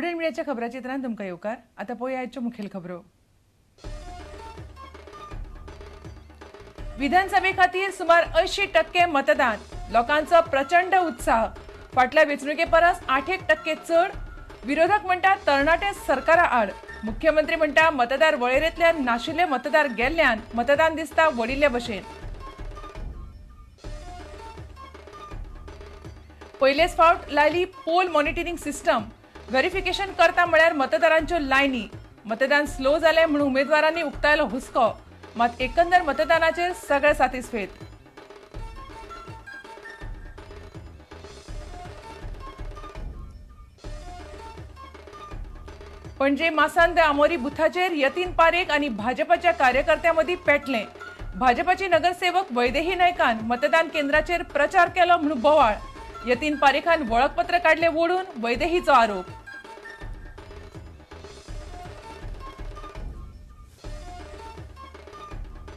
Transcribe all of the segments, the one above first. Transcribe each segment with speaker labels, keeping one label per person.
Speaker 1: Prudent मिडियाच्या खबराचित्रांत तुमकां येवकार. आतां पळोवया आयच्यो मुखेल खबरो. विधानसभे खातीर सुमार 80% मतदान. लोकांचो प्रचंड उत्साह. फाटल्या वेंचणुके परस 8% चड. विरोधक म्हणटा तरणाटे सरकारा आड. मुख्यमंत्री म्हणटा मतदार वळेरेंतल्यान नाशिल्ले मतदार गेल्ल्यान मतदान दिसता वडिल्ले भशेन. पयलेच फावट लायली पोल मॉनिटरिंग सिस्टम. व्हेरिफिकेशन करता म्हळ्यार मतदारांच्यो लायनी. मतदान स्लो जालें म्हूण उमेदवारांनी उक्तायलो हुस्को. मात एकंदर मतदानाचेर सगळे सातिस्फेद. पणजे मासांत आमोरी बुथाचेर यतीन पारेख आनी भाजपाच्या कार्यकर्त्यां मदीं पेटलें. भाजपाची नगरसेवक वैदेही नायकान मतदान केंद्राचेर प्रचार केलो म्हूण बोवाळ. यतीन पारेखान वळखपत्र काडले वोडून वैदेहीचो आरोप.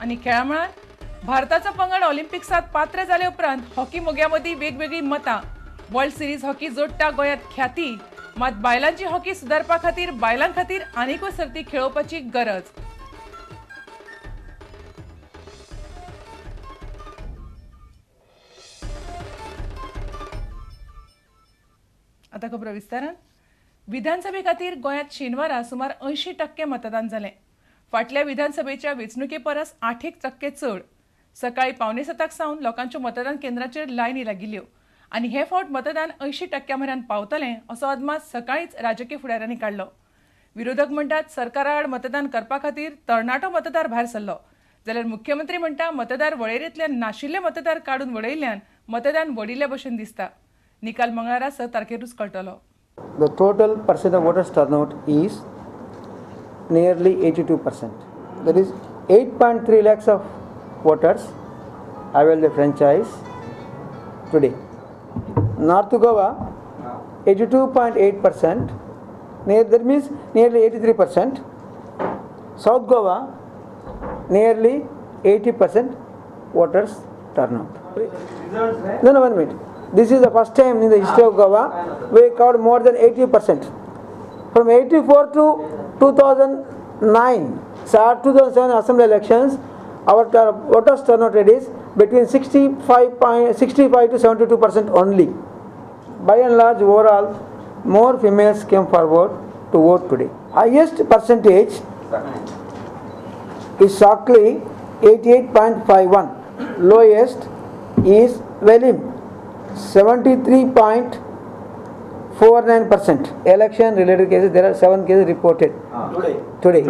Speaker 1: आनी खेळा मळार भारताचो पंगड ऑलिंपिक्सात पात्र जाले उपरांत हॉकी मोग्यां मदीं वेगवेगळी मतां. वर्ल्ड सिरीज हॉकी जोडटा गोंयांत ख्याती. मात बायलांची हॉकी सुदारपा खातीर बायलां खातीर आनीकूय सर्ती खेळोवपाची गरज. आतां खबरो विस्तारान. विधानसभे खातीर गोंयांत शेनवारा सुमार 80% मतदान जालें. फाटल्या विधानसभेच्या वेंचणुके परस 8% चड. सकाळी 6:45 सावन लोकांच्यो मतदान केंद्राचेर लायनी लागिल्ल्यो आनी हे फावट मतदान 80% मेरेन पावतलें असो अदमास सकाळीच राजकीय फुडाऱ्यांनी काडलो. विरोधक म्हणटात सरकारा आड मतदान करपा खातीर तरणाटो मतदार भायर सरलो, जाल्यार मुख्यमंत्री म्हणटा मतदार वळेरेंतल्यान नाशिल्ले मतदार काडून वडयल्ल्यान मतदान वडिल्ले भशेन दिसता. निकाल मंगळारा 6 तारखेरूच कळटलो.
Speaker 2: The total percent of voters turnout is nearly 82%. There is 8.3 lakhs of voters avail the franchise today. North Goa 82.8%. That means nearly 83%. South Goa nearly 80% voters turnout. No, 1 minute. This is the first time in the history of Goa we covered more than 80%. From 84 to 2009, so 2007 assembly elections, our voters turnout rate is between 65 to 72% only. By and large, overall, more females came forward to vote today. Highest percentage is Shockley 88.51. Lowest is Velim 73.49%. Election related cases, there are 7 cases reported today.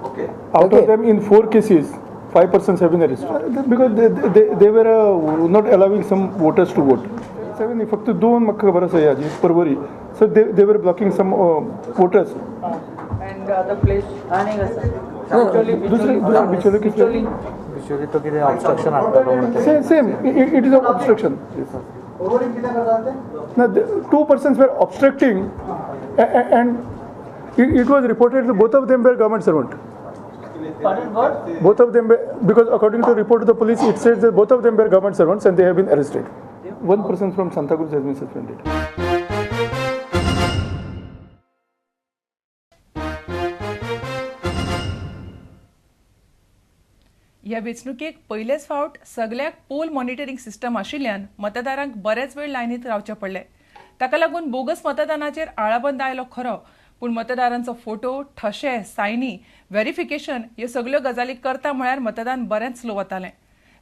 Speaker 3: Okay. Out of them, in 4 cases, 5% have been arrested because they were not allowing some voters to vote. 7 फक्त 2 म्हाका खबर आसा याची Porvorim. So they were blocking some voters.
Speaker 4: And other place aning asa.
Speaker 3: दुसरे बिचोले कितले
Speaker 4: बिचोले तो कितें obstruction हाडटा.
Speaker 3: Same. It is an obstruction. Now, 2 persons were obstructing, and it was reported that both of them were government servant.
Speaker 4: Pardon, what?
Speaker 3: Both of them were, because according to the report of the police, it says that both of them were government servants and they have been arrested. 1 person from Santa Cruz has been suspended.
Speaker 1: ह्या वेंचणुकेक पयलेच फावट सगळ्याक pole monitoring system आशिल्ल्यान मतदारांक बरेच वेळ लायनीत रावचे पडले. ताका लागून बोगस मतदानाचेर आळाबंद आयलो खरो, पूण मतदारांचो फोटो, ठशे, सायनी, व्हेरिफिकेशन ह्यो सगळ्यो गजाली करता म्हळ्यार मतदान बरेंच स्लो वतालें.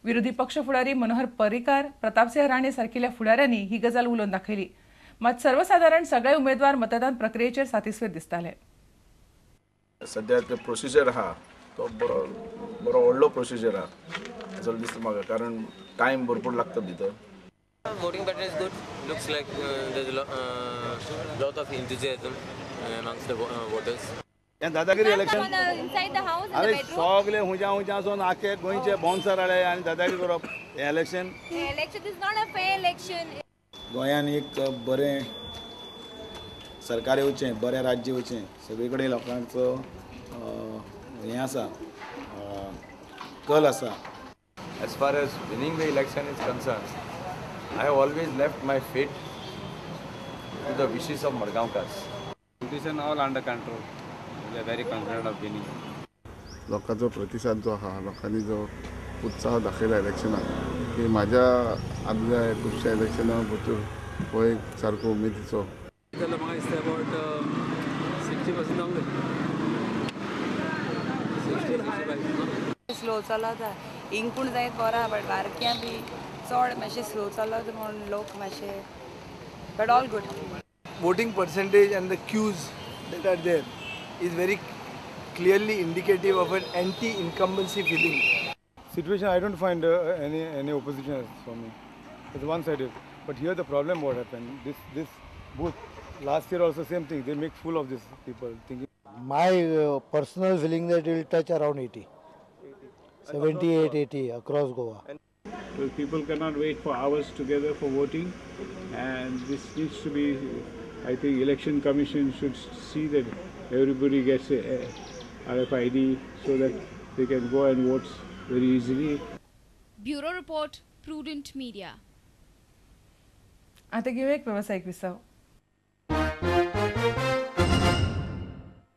Speaker 1: विरोधी पक्ष फुडारी मनोहर पर्रीकार, प्रतापसिंह राणे सारकिल्या फुडाऱ्यांनी ही गजाल उलोवन दाखयली. मात सर्वसाधारण सगळे उमेदवार मतदान प्रक्रियेचेर सातिस्फेद दिसताले.
Speaker 5: सध्या ते प्रोसिजर आहा तो बरो व्हडलो प्रोसिजर आहा असो दिसता म्हाका, कारण टायम भरपूर लागता भितर.
Speaker 6: Voting pattern is good. Looks like there's a lot of enthusiasm amongst the voters.
Speaker 7: दादागिरी election
Speaker 8: inside the house in the
Speaker 7: अरे
Speaker 8: bedroom.
Speaker 7: सगळे हुंयच्यासून आखे गोंयचे बाउन्सर आले आनी दादागिरी करप हे election.
Speaker 8: Election is not a fair election.
Speaker 7: गोंयान एक बरें सरकार येवचें, बरें राज्य येवचें, सगळे कडेन लोकांचो हें आसा, कल आसा.
Speaker 9: As far as winning the election is concerned, I have always left my fate to the wishes of Margaonkars. condition all under control. We are very confident of winning.
Speaker 10: लोकांचो प्रतिसाद जो आहा लोकांनी जो उत्साह दाखयला इलेक्शनाक की म्हाज्या आदल्या खुबश्या इलेक्शना भितर हो एक सारको उमेदीचो
Speaker 9: जाल्यार म्हाका दिसता अबावट 60% जावंक जाय.
Speaker 11: स्लो चलता हिंग पूण जायत बरा बट बारक्यां बी चड मातशें स्लो चलता म्हूण लोक मातशे but all good.
Speaker 12: Voting percentage and the queues that are there is very clearly indicative of an anti-incumbency feeling.
Speaker 3: Situation, I don't find any opposition for me. It's one-sided. But here the problem what happened, this booth, last year also same thing, they make fool of these people thinking.
Speaker 13: My personal feeling that it will touch around 80. 78, 80 across Goa.
Speaker 14: Well, people cannot wait for hours together for voting, and this needs to be, I think Election Commission should see that everybody gets a RFID so that they can go and vote very easily.
Speaker 8: Bureau Report, Prudent Media.
Speaker 1: आता घेऊ एक व्यावसायिक विसाव.